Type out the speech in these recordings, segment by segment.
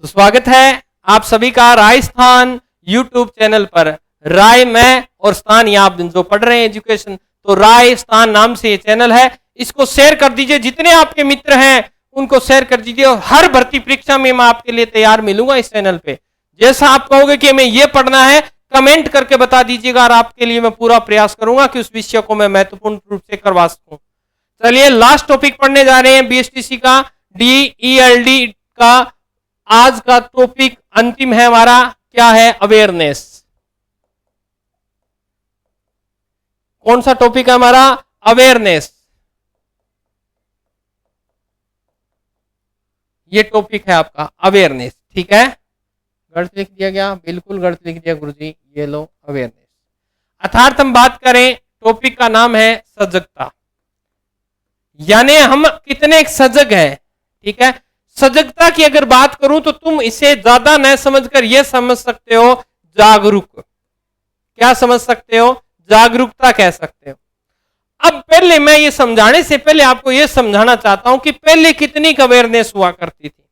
तो स्वागत है आप सभी का राजस्थान यूट्यूब चैनल पर। राय मैं और स्थान ये आप जो पढ़ रहे हैं एजुकेशन, तो राजस्थान नाम से ये चैनल है। इसको शेयर कर दीजिए, जितने आपके मित्र हैं उनको शेयर कर दीजिए। और हर भर्ती परीक्षा में मैं आपके लिए तैयार मिलूंगा इस चैनल पे। जैसा आप कहोगे कि हमें ये पढ़ना है, कमेंट करके बता दीजिएगा और आपके लिए मैं पूरा प्रयास करूंगा कि उस विषय को मैं महत्वपूर्ण रूप से करवा सकूं। चलिए लास्ट टॉपिक पढ़ने जा रहे हैं बीएसटीसी का, DELD का। आज का टॉपिक अंतिम है हमारा, क्या है? अवेयरनेस। कौन सा टॉपिक है हमारा? अवेयरनेस। ये टॉपिक है आपका अवेयरनेस, ठीक है। गलत लिख दिया गया, बिल्कुल गलत लिख दिया गुरुजी, ये लो अवेयरनेस। अर्थात हम बात करें, टॉपिक का नाम है सजगता, यानी हम कितने सजग हैं, ठीक है। सजगता की अगर बात करूं तो तुम इसे ज्यादा न समझकर यह समझ सकते हो जागरूक। क्या समझ सकते हो? जागरूकता कह सकते हो। अब पहले मैं ये समझाने से पहले आपको यह समझाना चाहता हूं कि पहले कितनी अवेयरनेस हुआ करती थी।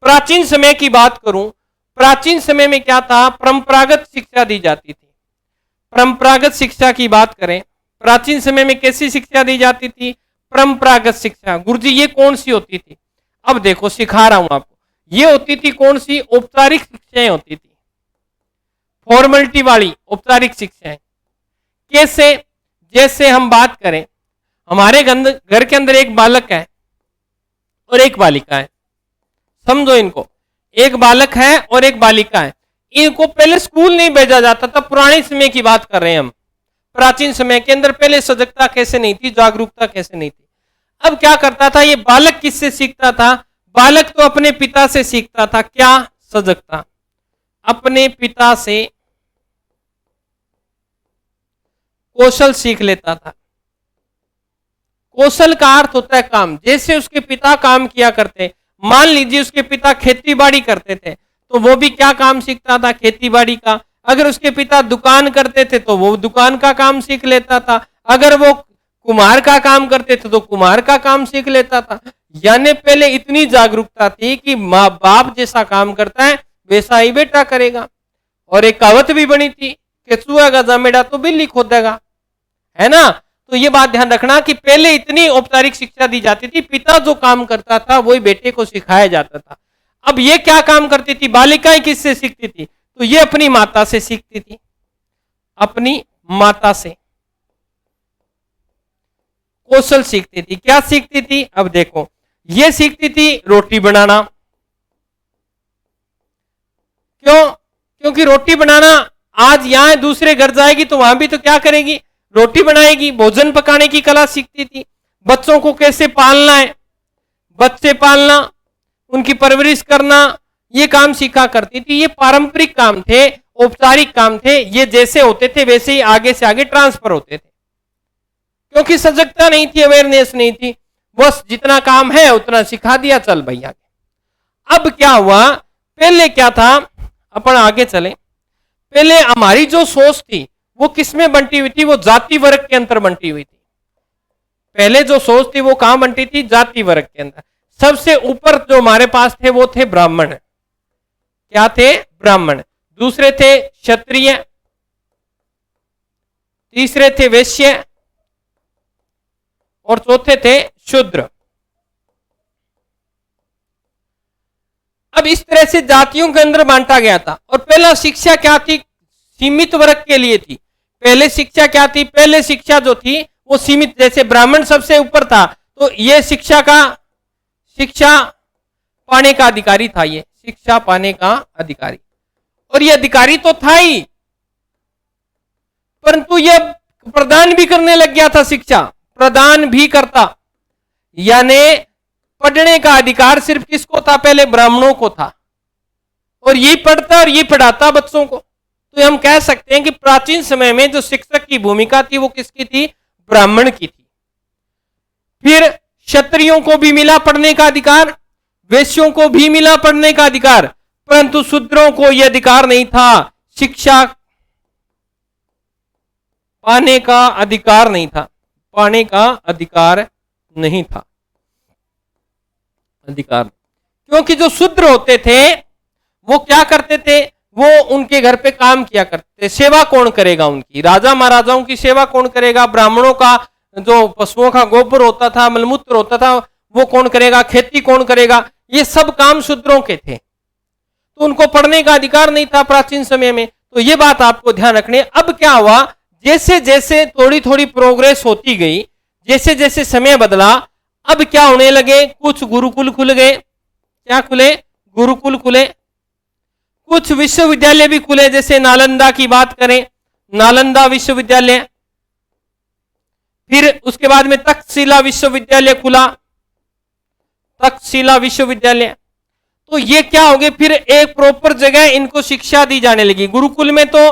प्राचीन समय की बात करूं, प्राचीन समय में क्या था? परंपरागत शिक्षा दी जाती थी। परंपरागत शिक्षा की बात करें, प्राचीन समय में कैसी शिक्षा दी जाती थी? परंपरागत शिक्षा। गुरुजी ये कौन सी होती थी? अब देखो सिखा रहा हूं आपको। ये होती थी कौन सी? औपचारिक शिक्षाएं होती थी, फॉर्मेलिटी वाली औपचारिक शिक्षाएं। कैसे? जैसे हम बात करें, हमारे घर के अंदर एक बालक है और एक बालिका है, समझो इनको। एक बालक है और एक बालिका है। इनको पहले स्कूल नहीं भेजा जाता था, पुराने समय की बात कर रहे हैं हम। प्राचीन समय के अंदर पहले सजगता कैसे नहीं थी, जागरूकता कैसे नहीं थी। अब क्या करता था ये बालक? किससे सीखता था? बालक तो अपने पिता से सीखता था। क्या? सजगता। अपने पिता से कौशल सीख लेता था। कौशल का अर्थ होता है काम। जैसे उसके पिता काम किया करते, मान लीजिए उसके पिता खेती बाड़ी करते थे, तो वो भी क्या काम सीखता था? खेती बाड़ी का। अगर उसके पिता दुकान करते थे तो वो दुकान का काम सीख लेता था। अगर वो कुम्हार का काम करते थे तो कुम्हार का काम सीख लेता था। यानी पहले इतनी जागरूकता थी कि माँ बाप जैसा काम करता है वैसा ही बेटा करेगा। और एक कहावत भी बनी थी कि चूहा का जमेड़ा तो बिल्ली खोदेगा, है ना। तो ये बात ध्यान रखना कि पहले इतनी औपचारिक शिक्षा दी जाती थी, पिता जो काम करता था वही बेटे को सिखाया जाता था। अब ये क्या काम करती थी? बालिकाएं किससे सीखती थी? तो ये अपनी माता से सीखती थी, अपनी माता से कौशल सीखती थी। क्या सीखती थी? अब देखो, ये सीखती थी रोटी बनाना। क्यों? क्योंकि रोटी बनाना, आज यहां दूसरे घर जाएगी तो वहां भी तो क्या करेगी? रोटी बनाएगी। भोजन पकाने की कला सीखती थी। बच्चों को कैसे पालना है, बच्चे पालना, उनकी परवरिश करना, ये काम सीखा करती थी। ये पारंपरिक काम थे, औपचारिक काम थे। ये जैसे होते थे वैसे ही आगे से आगे ट्रांसफर होते थे, क्योंकि सजगता नहीं थी, अवेयरनेस नहीं थी। बस जितना काम है उतना सिखा दिया, चल भैया। अब क्या हुआ? पहले क्या था, अपन आगे चले। पहले हमारी जो सोच थी वो किसमें बंटी हुई थी? वो जाति वर्ग के अंतर बंटी हुई थी। पहले जो सोच थी वो कहां बंटी थी? जाति वर्ग के अंदर। सबसे ऊपर जो हमारे पास थे वो थे ब्राह्मण। क्या थे? ब्राह्मण। दूसरे थे क्षत्रिय, तीसरे थे वैश्य और चौथे थे शूद्र। अब इस तरह से जातियों के अंदर बांटा गया था। और पहला शिक्षा क्या थी? सीमित वर्ग के लिए थी। पहले शिक्षा क्या थी? पहले शिक्षा जो थी वो सीमित, जैसे ब्राह्मण सबसे ऊपर था तो ये शिक्षा पाने का अधिकारी था। ये शिक्षा पाने का अधिकारी, और ये अधिकारी तो था ही, परंतु ये प्रदान भी करने लग गया था। शिक्षा प्रदान भी करता, यानी पढ़ने का अधिकार सिर्फ किसको था? पहले ब्राह्मणों को था, और ये पढ़ता और ये पढ़ाता बच्चों को। तो हम कह सकते हैं कि प्राचीन समय में जो शिक्षक की भूमिका थी वो किसकी थी? ब्राह्मण की थी। फिर क्षत्रियों को भी मिला पढ़ने का अधिकार, वैश्यों को भी मिला पढ़ने का अधिकार, परंतु शूद्रों को यह अधिकार नहीं था। शिक्षा पाने का अधिकार नहीं था, पाने का अधिकार नहीं था। अधिकार, क्योंकि जो शूद्र होते थे वो क्या करते थे, वो उनके घर पे काम किया करते थे। सेवा कौन करेगा उनकी, राजा महाराजाओं की सेवा कौन करेगा, ब्राह्मणों का जो पशुओं का गोबर होता था, मलमूत्र होता था, वो कौन करेगा, खेती कौन करेगा, ये सब काम शूद्रों के थे। तो उनको पढ़ने का अधिकार नहीं था प्राचीन समय में। तो ये बात आपको ध्यान रखनी है। अब क्या हुआ, जैसे जैसे थोड़ी थोड़ी प्रोग्रेस होती गई, जैसे जैसे समय बदला, अब क्या होने लगे, कुछ गुरुकुल खुल गए। क्या खुले, गुरुकुल खुले। कुछ विश्वविद्यालय भी खुले, जैसे नालंदा की बात करें, नालंदा विश्वविद्यालय। फिर उसके बाद में तक्षशिला विश्वविद्यालय खुला, तक्षशिला विश्वविद्यालय। तो ये क्या हो गए, फिर एक प्रॉपर जगह इनको शिक्षा दी जाने लगी। गुरुकुल में तो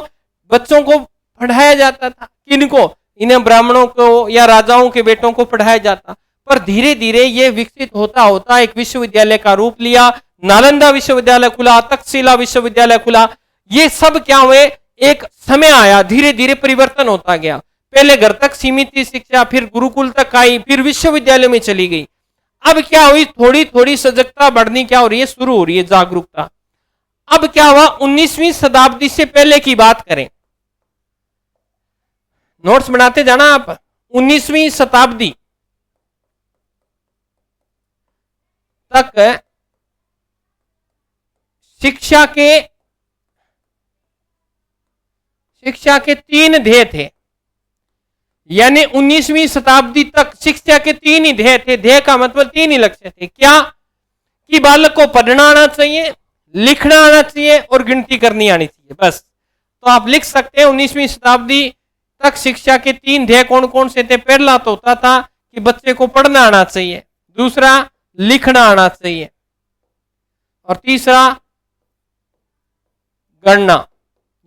बच्चों को पढ़ाया जाता था, किनको, इन्हें ब्राह्मणों को या राजाओं के बेटों को पढ़ाया जाता, पर धीरे धीरे ये विकसित होता होता एक विश्वविद्यालय का रूप लिया। नालंदा विश्वविद्यालय खुला, तक्षशिला विश्वविद्यालय खुला। ये सब क्या हुए, एक समय आया, धीरे धीरे परिवर्तन होता गया। पहले घर तक सीमित थी शिक्षा, फिर गुरुकुल तक आई, फिर विश्वविद्यालय में चली गई। अब क्या हुई, थोड़ी थोड़ी सजगता बढ़नी क्या हो रही है, शुरू हो रही है, जागरूकता। अब क्या हुआ, 19वीं शताब्दी से पहले की बात करें, नोट्स बनाते जाना आप। 19वीं शताब्दी तक शिक्षा के 3 ध्येय थे। यानी 19वीं शताब्दी तक शिक्षा के 3 ही ध्येय थे। ध्येय का मतलब 3 ही लक्ष्य थे। क्या, कि बालक को पढ़ना आना चाहिए, लिखना आना चाहिए और गिनती करनी आनी चाहिए, बस। तो आप लिख सकते हैं 19वीं शताब्दी तक शिक्षा के 3 ध्येय कौन कौन से थे। पहला तो होता था कि बच्चे को पढ़ना आना चाहिए, दूसरा लिखना आना चाहिए, और तीसरा गणना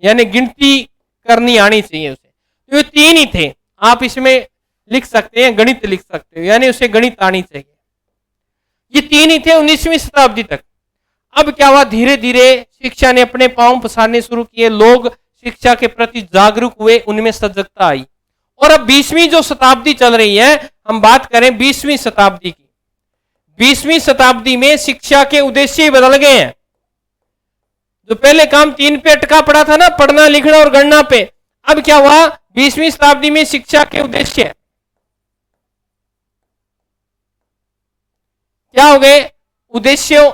यानी गिनती करनी आनी चाहिए उसे। तो ये 3 ही थे। आप इसमें लिख सकते हैं, गणित लिख सकते हो, यानी उसे गणित आनी चाहिए। ये 3 ही थे 19वीं शताब्दी तक। अब क्या हुआ, धीरे धीरे शिक्षा ने अपने पांव पसारने शुरू किए, लोग शिक्षा के प्रति जागरूक हुए, उनमें सजगता आई। और अब 20वीं जो शताब्दी चल रही है, हम बात करें 20वीं शताब्दी की। 20वीं शताब्दी में शिक्षा के उद्देश्य बदल गए हैं। जो पहले काम 3 पे अटका पड़ा था ना, पढ़ना लिखना और गणना पे, अब क्या हुआ, 20वीं शताब्दी में शिक्षा के उद्देश्य क्या हो गए, उद्देश्यों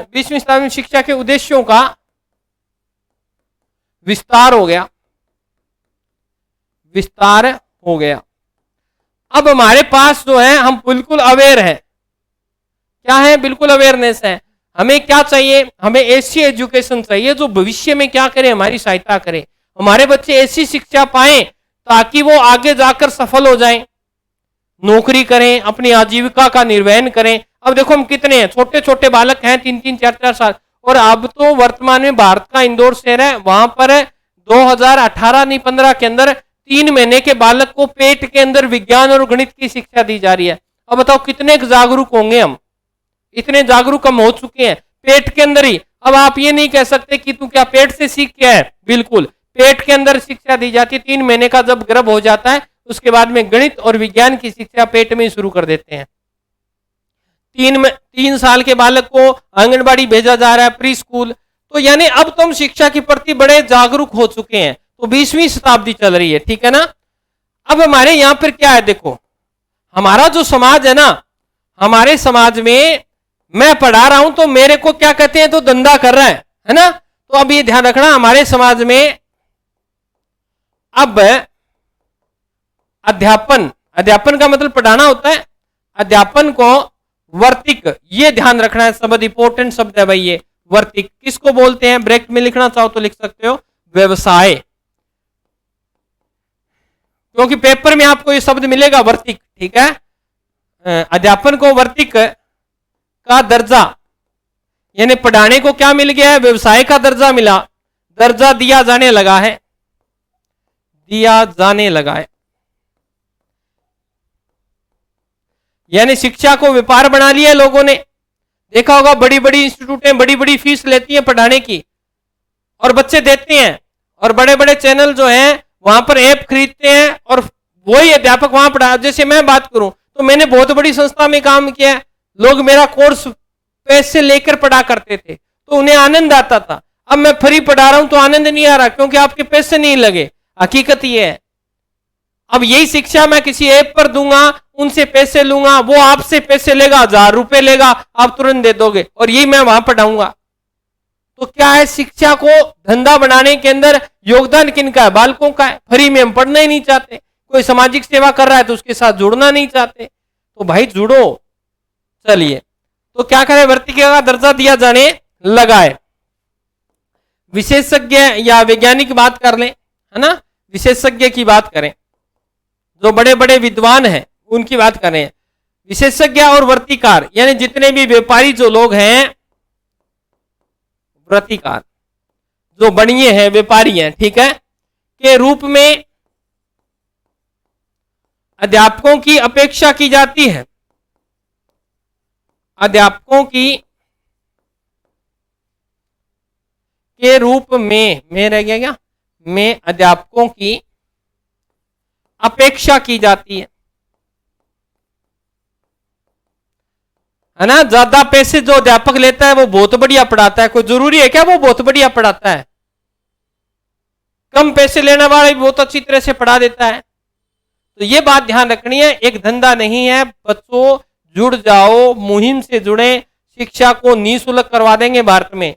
20वीं शताब्दी में शिक्षा के उद्देश्यों का विस्तार हो गया, विस्तार हो गया। अब हमारे पास जो है, हम बिल्कुल अवेयर हैं। क्या है, बिल्कुल अवेयरनेस है। हमें क्या चाहिए, हमें ऐसी एजुकेशन चाहिए जो भविष्य में क्या करे, हमारी सहायता करे। हमारे बच्चे ऐसी शिक्षा पाएं ताकि वो आगे जाकर सफल हो जाएं, नौकरी करें, अपनी आजीविका का निर्वहन करें। अब देखो हम कितने हैं, छोटे छोटे बालक हैं, 3-3, 4-4 साल। और अब तो वर्तमान में भारत का इंदौर शहर है, वहां पर 2018 नहीं 15 के अंदर 3 महीने के बालक को पेट के अंदर विज्ञान और गणित की शिक्षा दी जा रही है। अब बताओ कितने जागरूक होंगे हम, इतने जागरूक हम हो चुके हैं पेट के अंदर ही। अब आप ये नहीं कह सकते कि तू क्या पेट से सीख क्या है, बिल्कुल पेट के अंदर शिक्षा दी जाती है। 3 महीने का जब गर्भ हो जाता है, उसके बाद में गणित और विज्ञान की शिक्षा पेट में ही शुरू कर देते हैं। 3 साल के बालक को आंगनबाड़ी भेजा जा रहा है, प्री स्कूल। तो यानी अब तो हम शिक्षा के प्रति बड़े जागरूक हो चुके हैं। तो 20वीं शताब्दी चल रही है, ठीक है ना। अब हमारे यहाँ पर क्या है, देखो हमारा जो समाज है ना, हमारे समाज में मैं पढ़ा रहा हूं तो मेरे को क्या कहते हैं, तो धंधा कर रहा है ना। तो अब ये ध्यान रखना, हमारे समाज में अब अध्यापन का मतलब पढ़ाना होता है। अध्यापन को वर्तिक, ये ध्यान रखना है, शब्द इंपॉर्टेंट शब्द है भाई ये वर्तिक। किसको बोलते हैं, ब्रैकेट में लिखना चाहो तो लिख सकते हो, व्यवसाय। क्योंकि पेपर में आपको ये शब्द मिलेगा वर्तिक, ठीक है। अध्यापन को वर्तिक का दर्जा, यानी पढ़ाने को क्या मिल गया है, व्यवसाय का दर्जा मिला, दर्जा दिया जाने लगा है, दिया जाने लगा है। यानी शिक्षा को व्यापार बना लिया है लोगों ने। देखा होगा बड़ी बड़ी इंस्टीट्यूटें बड़ी बड़ी फीस लेती हैं पढ़ाने की, और बच्चे देते हैं, और बड़े बड़े चैनल जो हैं वहां पर ऐप खरीदते हैं, और वही अध्यापक वहां पढ़ा। जैसे मैं बात करूं तो मैंने बहुत बड़ी संस्था में काम किया है, लोग मेरा कोर्स पैसे लेकर पढ़ा करते थे। तो उन्हें आनंद आता था। अब मैं फ्री पढ़ा रहा हूं तो आनंद नहीं आ रहा, क्योंकि आपके पैसे नहीं लगे। हकीकत ये है। अब यही शिक्षा मैं किसी ऐप पर दूंगा, उनसे पैसे लूंगा, वो आपसे पैसे लेगा, 1000 रुपए लेगा, आप तुरंत दे दोगे, और यही मैं वहां पढ़ाऊंगा। तो क्या है, शिक्षा को धंधा बनाने के अंदर योगदान किनका है? बालकों का है। फ्री में हम पढ़ना ही नहीं चाहते। कोई सामाजिक सेवा कर रहा है तो उसके साथ जुड़ना नहीं चाहते, तो भाई जुड़ो। चलिए, तो क्या करें, वर्तिका का दर्जा दिया जाने लगा है। विशेषज्ञ या वैज्ञानिक बात कर लें, है ना, विशेषज्ञ की बात करें, जो बड़े बड़े विद्वान हैं उनकी बात करें। विशेषज्ञ और वर्तिकार यानी जितने भी व्यापारी जो लोग हैं, वर्तिकार जो बनिए हैं, व्यापारी हैं, ठीक है, के रूप में अध्यापकों की अपेक्षा की जाती है। अध्यापकों की के रूप में रह गया क्या, में अध्यापकों की अपेक्षा की जाती है ना। ज्यादा पैसे जो अध्यापक लेता है वो बहुत बढ़िया पढ़ाता है, कोई जरूरी है क्या वो बहुत बढ़िया पढ़ाता है? कम पैसे लेने वाला भी बहुत अच्छी तरह से पढ़ा देता है। तो ये बात ध्यान रखनी है, एक धंधा नहीं है। बच्चों जुड़ जाओ, मुहिम से जुड़े, शिक्षा को निःशुल्क करवा देंगे भारत में।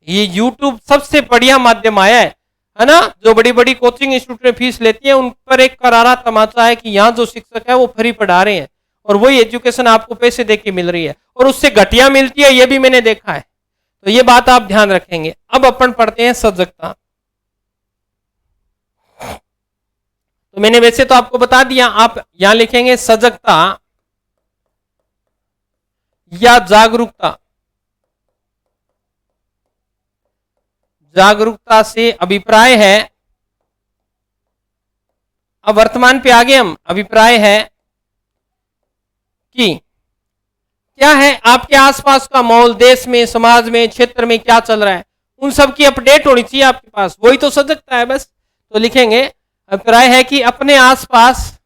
ये YouTube सबसे बढ़िया माध्यम आया है ना। जो बड़ी बड़ी कोचिंग इंस्टीट्यूट में फीस लेती है, उन पर एक करारा तमाचा है कि यहाँ जो शिक्षक है वो फ्री पढ़ा रहे हैं, और वही एजुकेशन आपको पैसे देके मिल रही है, और उससे घटिया मिलती है, ये भी मैंने देखा है। तो ये बात आप ध्यान रखेंगे। अब अपन पढ़ते हैं सजगता। तो मैंने वैसे तो आपको बता दिया, आप यहां लिखेंगे सजगता या जागरूकता। जागरूकता से अभिप्राय है, अब वर्तमान पे आगे हम, अभिप्राय है कि क्या है आपके आसपास का माहौल, देश में, समाज में, क्षेत्र में क्या चल रहा है, उन सब की अपडेट होनी चाहिए आपके पास, वही तो सजगता है बस। तो लिखेंगे अभिप्राय है कि अपने आसपास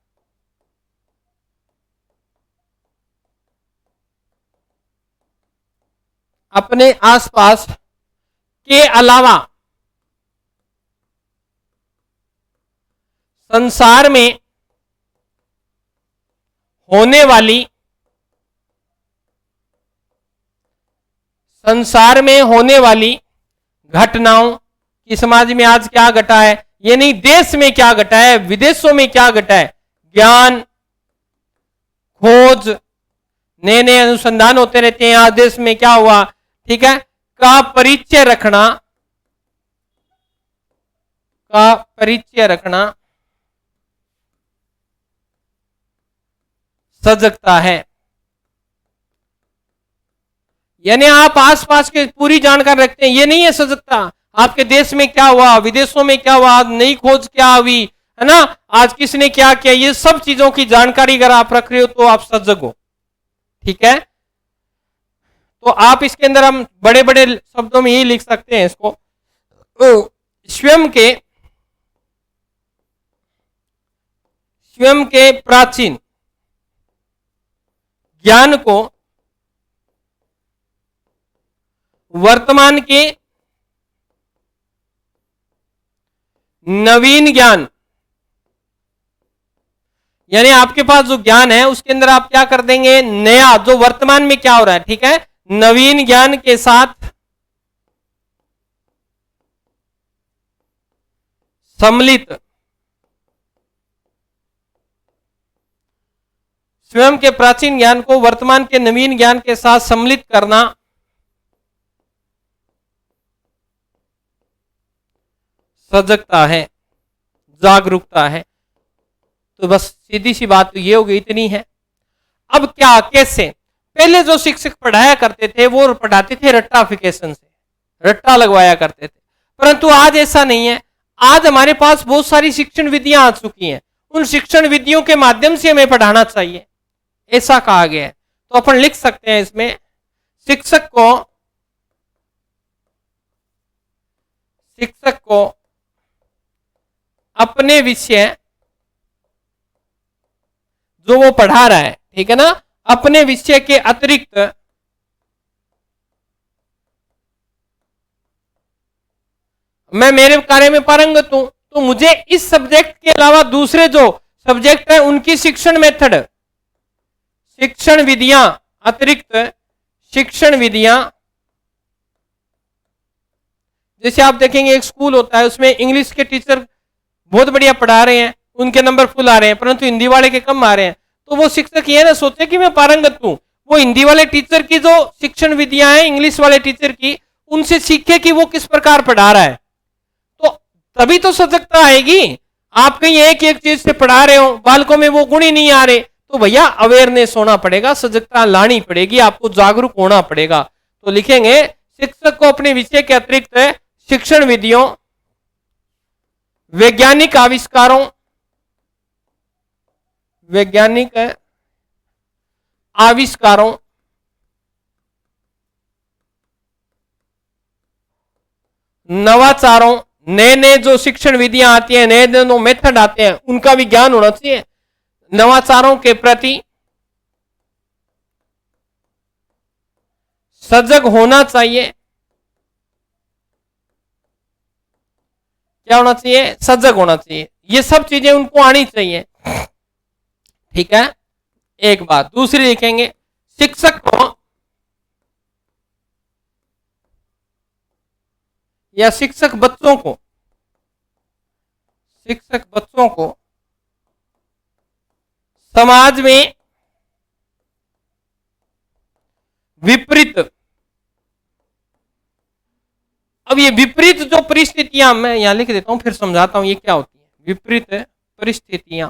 के अलावा संसार में होने वाली घटनाओं की, समाज में आज क्या घटा है, ये नहीं देश में क्या घटा है, विदेशों में क्या घटा है, ज्ञान, खोज, नए नए अनुसंधान होते रहते हैं, आज देश में क्या हुआ, ठीक है, का परिचय रखना सजगता है। यानी आप आसपास के पूरी जानकारी रखते हैं, ये नहीं है सजगता। आपके देश में क्या हुआ, विदेशों में क्या हुआ, नई खोज क्या हुई, है ना, आज किसने क्या किया, ये सब चीजों की जानकारी अगर आप रख रहे हो तो आप सजग हो, ठीक है। तो आप इसके अंदर हम बड़े बड़े शब्दों में यही लिख सकते हैं इसको, स्वयं के प्राचीन ज्ञान को वर्तमान के नवीन ज्ञान, यानी आपके पास जो ज्ञान है उसके अंदर आप क्या कर देंगे, नया जो वर्तमान में क्या हो रहा है, ठीक है, नवीन ज्ञान के साथ सम्मिलित, स्वयं के प्राचीन ज्ञान को वर्तमान के नवीन ज्ञान के साथ सम्मिलित करना सजगता है, जागरूकता है। तो बस सीधी सी बात तो ये हो गई, इतनी है। अब क्या, कैसे, पहले जो शिक्षक पढ़ाया करते थे वो पढ़ाते थे रट्टाफिकेशन से, रट्टा लगवाया करते थे, परंतु आज ऐसा नहीं है। आज हमारे पास बहुत सारी शिक्षण विधियां आ चुकी हैं, उन शिक्षण विधियों के माध्यम से हमें पढ़ाना चाहिए, ऐसा कहा गया है। तो अपन लिख सकते हैं इसमें, शिक्षक को अपने विषय जो वो पढ़ा रहा है, ठीक है ना, अपने विषय के अतिरिक्त मैं मेरे कार्य में पारंगत हूं, तो मुझे इस सब्जेक्ट के अलावा दूसरे जो सब्जेक्ट है उनकी शिक्षण मेथड, शिक्षण विधियां, अतिरिक्त शिक्षण विधियां, जैसे आप देखेंगे एक स्कूल होता है, उसमें इंग्लिश के टीचर बहुत बढ़िया पढ़ा रहे हैं, उनके नंबर फुल आ रहे हैं, परंतु हिंदी वाले के कम आ रहे हैं, तो वो शिक्षक ये ना सोचे कि मैं पारंगत हूं, वो हिंदी वाले टीचर की जो शिक्षण विधियां हैं इंग्लिश वाले टीचर की, उनसे सीखे कि वो किस प्रकार पढ़ा रहा है, तो तभी तो सजगता आएगी। आप कहीं एक एक चीज से पढ़ा रहे हो, बालकों में वो गुण ही नहीं आ रहे, तो भैया अवेयरनेस होना पड़ेगा, सजगता लानी पड़ेगी, आपको जागरूक होना पड़ेगा। तो लिखेंगे शिक्षक को अपने विषय के अतिरिक्त शिक्षण विधियों, वैज्ञानिक आविष्कारों, वैज्ञानिक आविष्कारों, नवाचारों, नए नए जो शिक्षण विधियां आती हैं, नए नए जो मेथड आते हैं, उनका भी ज्ञान होना चाहिए, नवाचारों के प्रति सजग होना चाहिए। क्या होना चाहिए? सजग होना चाहिए। ये सब चीजें उनको आनी चाहिए, ठीक है, एक बात। दूसरी लिखेंगे शिक्षक को या शिक्षक बच्चों को समाज में विपरीत, अब ये विपरीत जो परिस्थितियां, मैं यहां लिख देता हूं फिर समझाता हूं ये क्या होती है। विपरीत परिस्थितियां,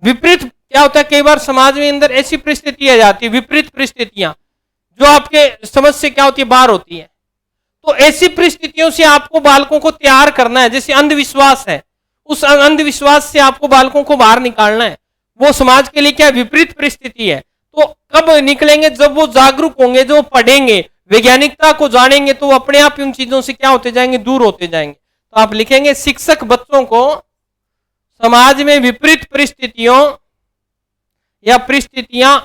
विपरीत क्या होता है, कई बार समाज में अंदर ऐसी परिस्थिति आ जाती है, विपरीत परिस्थितियां जो आपके समझ से क्या होती है, बाहर होती है। तो ऐसी परिस्थितियों से आपको बालकों को तैयार करना है। जैसे अंधविश्वास है, उस अंधविश्वास से आपको बालकों को बाहर निकालना है। वो समाज के लिए क्या विपरीत परिस्थिति है, तो कब निकलेंगे? जब वो जागरूक होंगे, जो पढ़ेंगे, वैज्ञानिकता को जानेंगे, तो वो अपने आप उन चीजों से क्या होते जाएंगे, दूर होते जाएंगे। तो आप लिखेंगे शिक्षक बच्चों को समाज में विपरीत परिस्थितियों या परिस्थितियां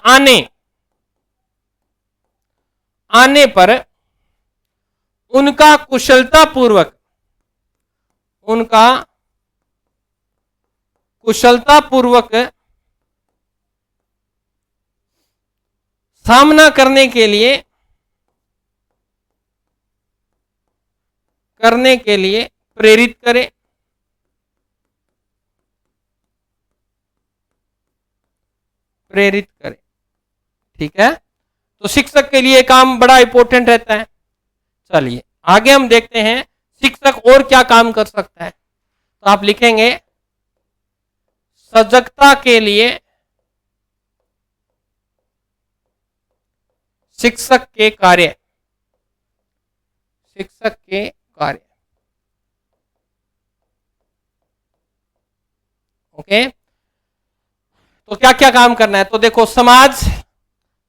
आने पर उनका कुशलतापूर्वक सामना करने के लिए प्रेरित करें। ठीक है, तो शिक्षक के लिए काम बड़ा इंपॉर्टेंट रहता है। चलिए आगे हम देखते हैं शिक्षक और क्या काम कर सकता है। तो आप लिखेंगे सजगता के लिए शिक्षक के कार्य। ओके, तो क्या क्या काम करना है? तो देखो समाज,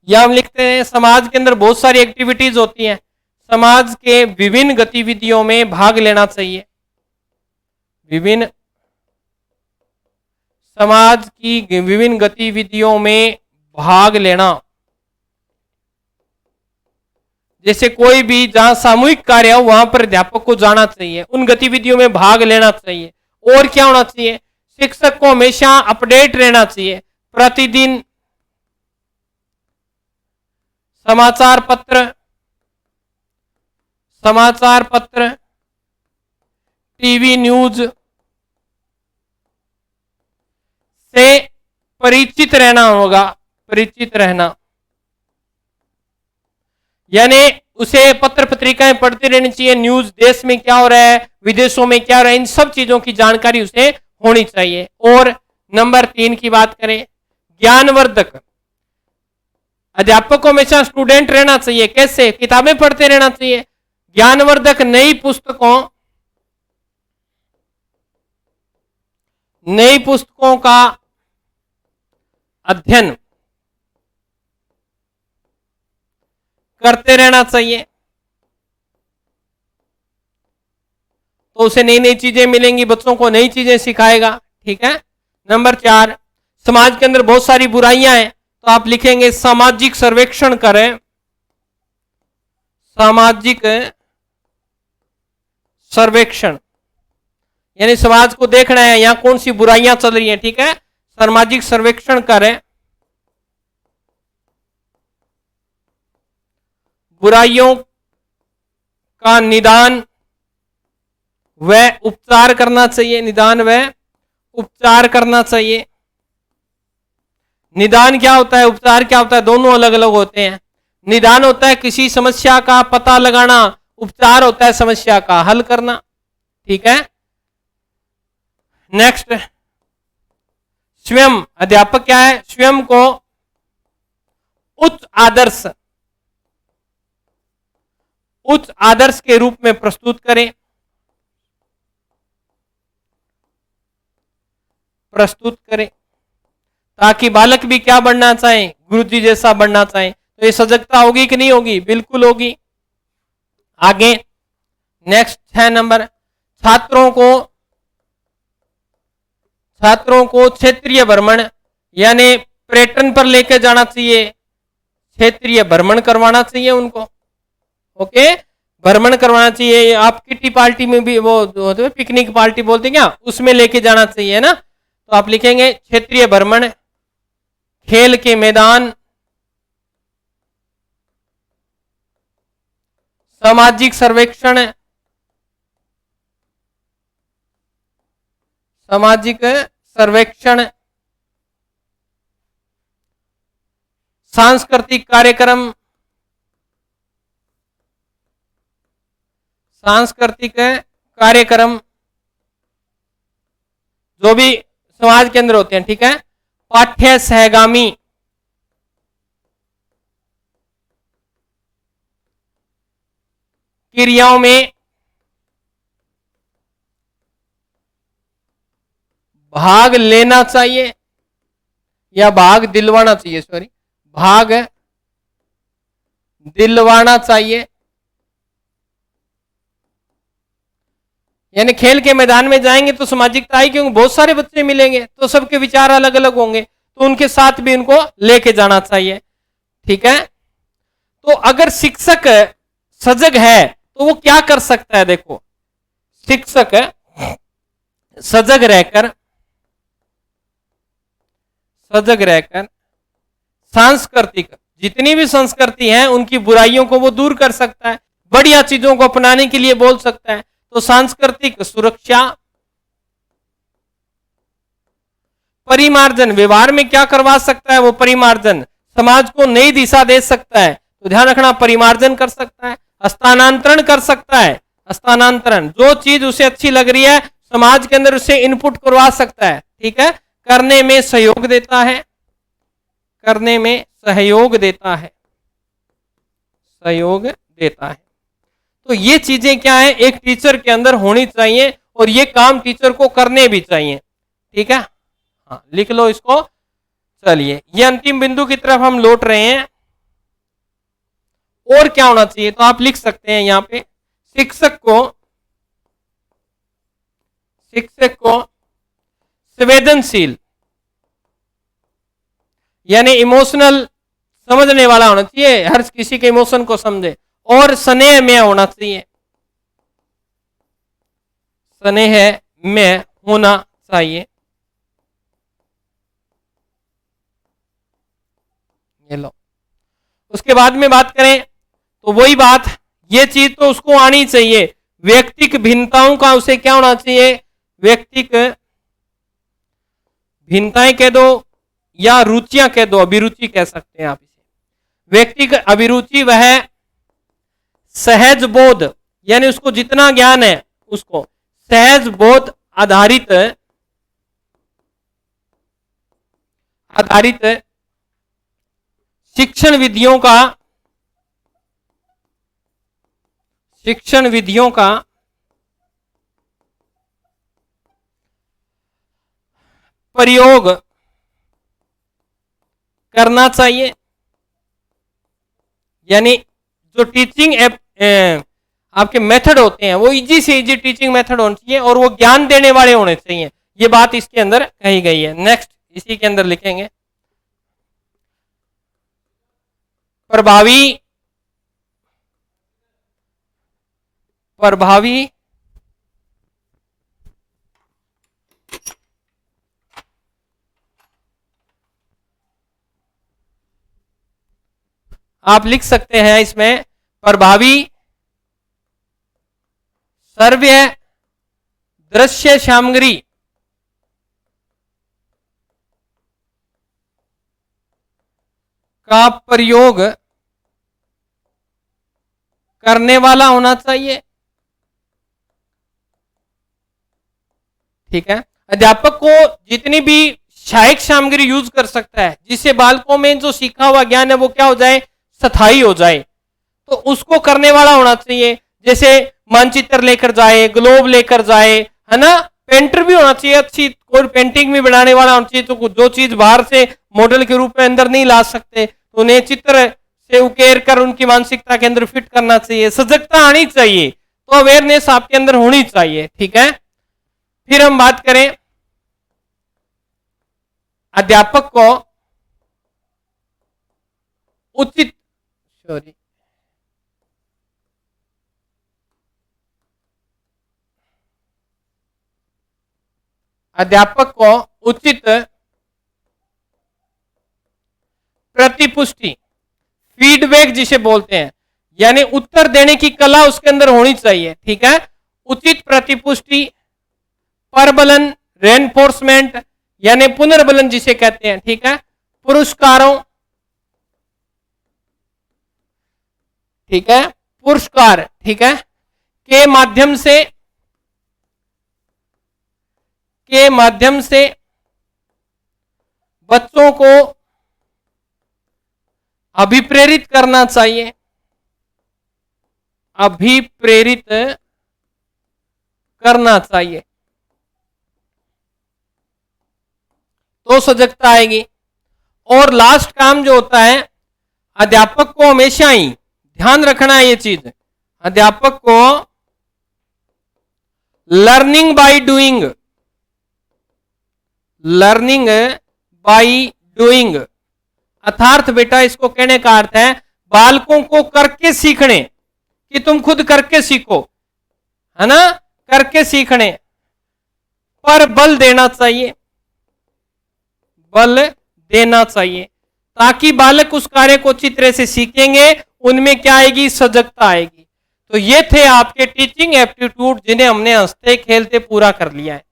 या हम लिखते हैं समाज के अंदर बहुत सारी एक्टिविटीज होती हैं, समाज के विभिन्न गतिविधियों में भाग लेना चाहिए। समाज की विभिन्न गतिविधियों में भाग लेना, जैसे कोई भी जहां सामूहिक कार्य हो वहां पर अध्यापक को जाना चाहिए, उन गतिविधियों में भाग लेना चाहिए। और क्या होना चाहिए? शिक्षक को हमेशा अपडेट रहना चाहिए, प्रतिदिन समाचार पत्र, टीवी न्यूज से परिचित रहना, यानी उसे पत्र पत्रिकाएं पढ़ती रहनी चाहिए। न्यूज, देश में क्या हो रहा है, विदेशों में क्या हो रहा है, इन सब चीजों की जानकारी उसे होनी चाहिए। और नंबर 3 की बात करें, ज्ञानवर्धक। अध्यापक को हमेशा स्टूडेंट रहना चाहिए। कैसे? किताबें पढ़ते रहना चाहिए। ज्ञानवर्धक नई पुस्तकों का अध्ययन करते रहना चाहिए, तो उसे नई नई चीजें मिलेंगी, बच्चों को नई चीजें सिखाएगा। ठीक है। नंबर 4, समाज के अंदर बहुत सारी बुराइयां हैं, तो आप लिखेंगे सामाजिक सर्वेक्षण करें। सामाजिक सर्वेक्षण, यानी समाज को देखना है यहां कौन सी बुराइयां चल रही हैं, ठीक है, सामाजिक सर्वेक्षण करें, बुराइयों का निदान व उपचार करना चाहिए, निदान व उपचार करना चाहिए। निदान क्या होता है, उपचार क्या होता है, दोनों अलग अलग होते हैं। निदान होता है किसी समस्या का पता लगाना, उपचार होता है समस्या का हल करना, ठीक है। नेक्स्ट, स्वयं अध्यापक क्या है, स्वयं को उच्च आदर्श के रूप में प्रस्तुत करें, ताकि बालक भी क्या बनना चाहें, गुरुजी जैसा बनना चाहें। तो ये सजगता होगी कि नहीं होगी, बिल्कुल होगी। आगे नेक्स्ट 6 नंबर, छात्रों को क्षेत्रीय भ्रमण यानी पर्यटन पर लेकर जाना चाहिए, क्षेत्रीय भ्रमण करवाना चाहिए उनको, ओके, भ्रमण करवाना चाहिए। आप किटी पार्टी में भी वो पिकनिक पार्टी बोलते हैं क्या, उसमें लेके जाना चाहिए ना, तो आप लिखेंगे क्षेत्रीय भ्रमण, खेल के मैदान, सामाजिक सर्वेक्षण, सांस्कृतिक कार्यक्रम जो भी समाज के अंदर होते हैं, ठीक है। पाठ्य सहगामी क्रियाओं में भाग लेना चाहिए या भाग दिलवाना चाहिए, सॉरी, भाग दिलवाना चाहिए। यानी खेल के मैदान में जाएंगे तो सामाजिकता आई, क्योंकि बहुत सारे बच्चे मिलेंगे तो सबके विचार अलग अलग होंगे, तो उनके साथ भी उनको लेके जाना चाहिए, ठीक है। तो अगर शिक्षक सजग है तो वो क्या कर सकता है, देखो, शिक्षक सजग रहकर सांस्कृतिक जितनी भी संस्कृति है उनकी बुराइयों को वो दूर कर सकता है, बढ़िया चीजों को अपनाने के लिए बोल सकता है। तो सांस्कृतिक सुरक्षा, परिमार्जन, व्यवहार में क्या करवा सकता है वो, परिमार्जन, समाज को नई दिशा दे सकता है, तो ध्यान रखना परिमार्जन कर सकता है, स्थानांतरण कर सकता है, स्थानांतरण, जो चीज उसे अच्छी लग रही है समाज के अंदर उसे इनपुट करवा सकता है, ठीक है, करने में सहयोग देता है, सहयोग देता है। तो ये चीजें क्या है, एक टीचर के अंदर होनी चाहिए और ये काम टीचर को करने भी चाहिए, ठीक है। हाँ, लिख लो इसको। चलिए, ये अंतिम बिंदु की तरफ हम लौट रहे हैं। और क्या होना चाहिए, तो आप लिख सकते हैं यहां पे, शिक्षक को संवेदनशील यानी इमोशनल समझने वाला होना चाहिए, हर किसी के इमोशन को समझे, और स्नेह में होना चाहिए, स्नेह में होना चाहिए। ये लो, उसके बाद में बात करें तो वही बात, ये चीज तो उसको आनी चाहिए, व्यक्तिक भिन्नताओं का उसे क्या होना चाहिए, व्यक्तिक भिन्नताएं कह दो या रुचियां कह दो, अभिरुचि कह सकते हैं आप इसे। व्यक्तिक अभिरुचि वह सहज बोध, यानी उसको जितना ज्ञान है उसको सहज बोध आधारित शिक्षण विधियों का प्रयोग करना चाहिए, यानी जो टीचिंग आपके मेथड होते हैं वो इजी से इजी टीचिंग मेथड होने चाहिए और वो ज्ञान देने वाले होने चाहिए, ये बात इसके अंदर कही गई है। नेक्स्ट इसी के अंदर लिखेंगे, प्रभावी आप लिख सकते हैं इसमें प्रभावी श्रव्य दृश्य सामग्री का प्रयोग करने वाला होना चाहिए। ठीक है, अध्यापक को जितनी भी सहायक सामग्री यूज कर सकता है जिससे बालकों में जो सीखा हुआ ज्ञान है वो क्या हो जाए, स्थायी हो जाए, तो उसको करने वाला होना चाहिए। जैसे मानचित्र लेकर जाए, ग्लोब लेकर जाए, है ना, पेंटर भी होना चाहिए, अच्छी कोई पेंटिंग भी बनाने वाला होना चाहिए। तो जो चीज बाहर से मॉडल के रूप में अंदर नहीं ला सकते तो उन्हें चित्र से उकेर कर उनकी मानसिकता के अंदर फिट करना चाहिए। सजगता आनी चाहिए, तो अवेयरनेस आपके अंदर होनी चाहिए। ठीक है, फिर हम बात करें अध्यापक को उचित अध्यापक को उचित प्रतिपुष्टि, फीडबैक जिसे बोलते हैं, यानी उत्तर देने की कला उसके अंदर होनी चाहिए। ठीक है, उचित प्रतिपुष्टि, परबलन, रेनफोर्समेंट यानी पुनर्बलन जिसे कहते हैं, ठीक है, पुरस्कारों, ठीक है, पुरस्कार, ठीक है, के माध्यम से बच्चों को अभिप्रेरित करना चाहिए, अभिप्रेरित करना चाहिए, तो सजगता आएगी। और लास्ट काम जो होता है, अध्यापक को हमेशा ही ध्यान रखना है ये चीज, अध्यापक को learning by doing, learning by doing अर्थात बेटा इसको कहने का अर्थ है बालकों को करके सीखने, कि तुम खुद करके सीखो, है ना, करके सीखने पर बल देना चाहिए, बल देना चाहिए, ताकि बालक उस कार्य को अच्छी तरह से सीखेंगे, उनमें क्या आएगी, सजगता आएगी। तो ये थे आपके टीचिंग एप्टीट्यूड जिन्हें हमने हंसते खेलते पूरा कर लिया है।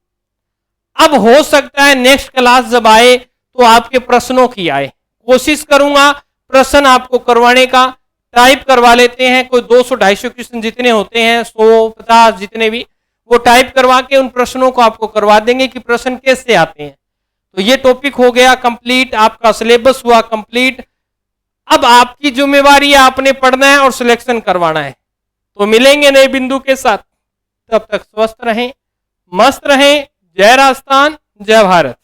अब हो सकता है नेक्स्ट क्लास जब आए तो आपके प्रश्नों की आए, कोशिश करूंगा प्रश्न आपको करवाने का, टाइप करवा लेते हैं, कोई 200-250 क्वेश्चन जितने होते हैं, 100-50 जितने भी, वो टाइप करवा के उन प्रश्नों को आपको करवा देंगे कि प्रश्न कैसे आते हैं। तो ये टॉपिक हो गया कंप्लीट, आपका सिलेबस हुआ कंप्लीट। अब आपकी जिम्मेवारी है, आपने पढ़ना है और सिलेक्शन करवाना है। तो मिलेंगे नए बिंदु के साथ, तब तक स्वस्थ रहें, मस्त रहें। जय राजस्थान, जय भारत।